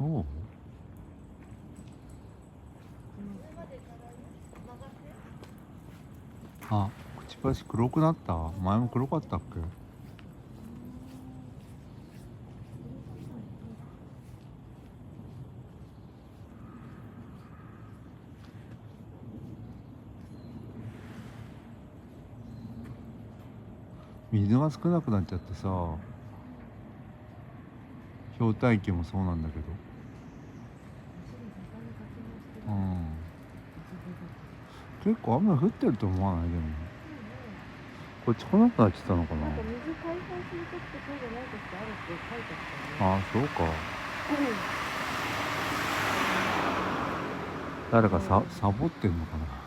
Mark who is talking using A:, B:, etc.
A: そう。あ、くちばし黒くなった。前も黒かったっけ。水が少なくなっちゃってさ、氷体池もそうなんだけど、うん、結構雨降ってると思わない？でもこっち来なくなっちゃったのかな。
B: なんか水開放するときとそうじゃないときあるって書いてあったよね。
A: ああ、そうか。
B: うん。
A: 誰かサボってんのかな。